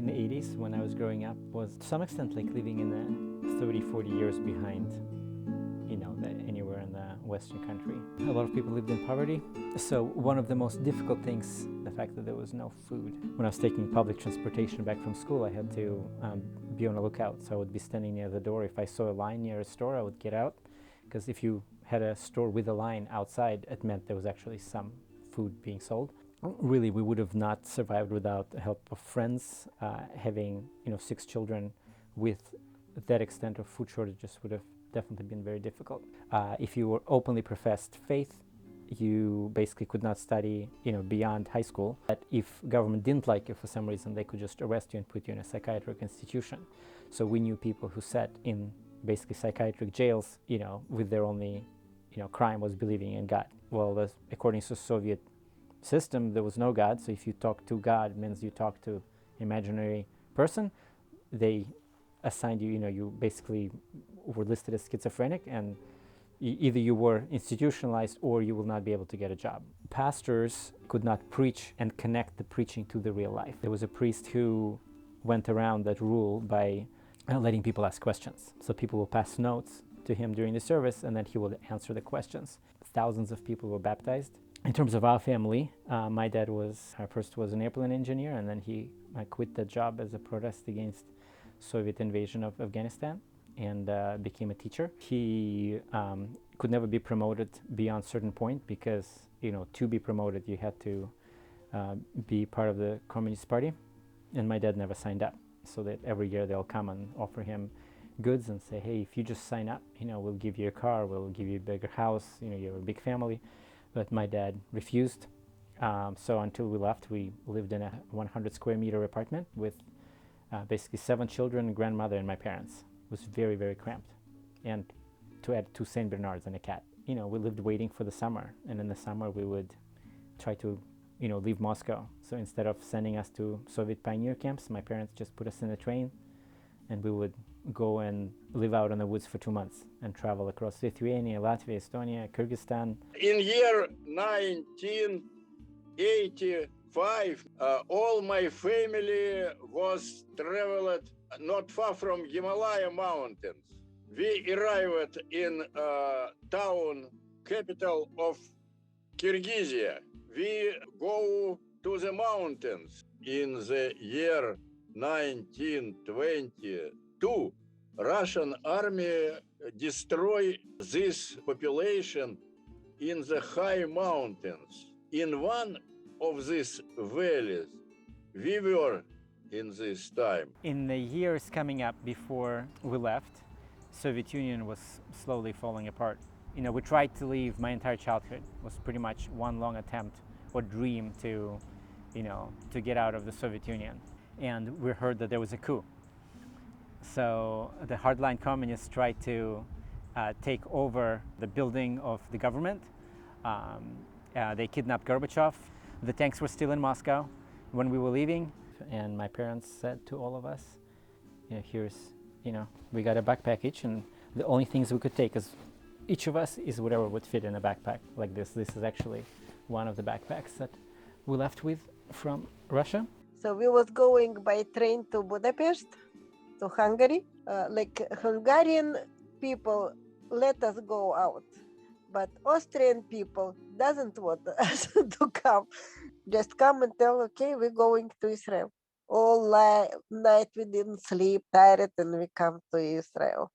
the 80s when I was growing up was to some extent like living in the 30, 40 years behind, anywhere in the Western country. A lot of people lived in poverty. So one of the most difficult things, the fact that there was no food. When I was taking public transportation back from school, I had to be on a lookout. So I would be standing near the door. If I saw a line near a store, I would get out. Because if you had a store with a line outside, it meant there was actually some food being sold. Really, we would have not survived without the help of friends. Having 6 children with that extent of food shortages would have definitely been very difficult. If you were openly professed faith, you basically could not study beyond high school. But if government didn't like you for some reason, they could just arrest you and put you in a psychiatric institution. So we knew people who sat in basically psychiatric jails, with their only crime was believing in God. Well, according to the Soviet system, there was no God. So if you talk to God, it means you talk to imaginary person. They assigned you, you basically were listed as schizophrenic, and either you were institutionalized or you will not be able to get a job. Pastors could not preach and connect the preaching to the real life. There was a priest who went around that rule by letting people ask questions. So people will pass notes to him during the service, and then he will answer the questions. Thousands of people were baptized. In terms of our family, my dad first was an airplane engineer, and then he quit the job as a protest against Soviet invasion of Afghanistan, and became a teacher. He could never be promoted beyond a certain point because, to be promoted, you had to be part of the Communist Party. And my dad never signed up. So that every year they'll come and offer him goods and say, hey, if you just sign up, we'll give you a car, we'll give you a bigger house, you have a big family. But my dad refused. So until we left, we lived in a 100 square meter apartment with basically 7 children, grandmother, and my parents. It was very, very cramped. And to add 2 Saint Bernards and a cat. We lived waiting for the summer. And in the summer, we would try to, leave Moscow. So instead of sending us to Soviet pioneer camps, my parents just put us in a train, and we would go and live out in the woods for 2 months and travel across Lithuania, Latvia, Estonia, Kyrgyzstan. In year 1985, all my family was traveled not far from Himalaya mountains. We arrived in town capital of Kyrgyzia. We go to the mountains. In the year 1922, Russian army destroy this population in the high mountains. In one of these valleys, we were in this time. In the years coming up before we left, Soviet Union was slowly falling apart. We tried to leave. My entire childhood was pretty much one long attempt or dream to get out of the Soviet Union. And we heard that there was a coup. So the hardline communists tried to take over the building of the government. They kidnapped Gorbachev. The tanks were still in Moscow when we were leaving. And my parents said to all of us, we got a backpack each, and the only things we could take is each of us is whatever would fit in a backpack like this. This is actually one of the backpacks that we left with from Russia. So we was going by train to Budapest, to Hungary. Hungarian people let us go out, but Austrian people doesn't want us to come. Just come and tell, okay, we're going to Israel. All night we didn't sleep, tired, and we come to Israel.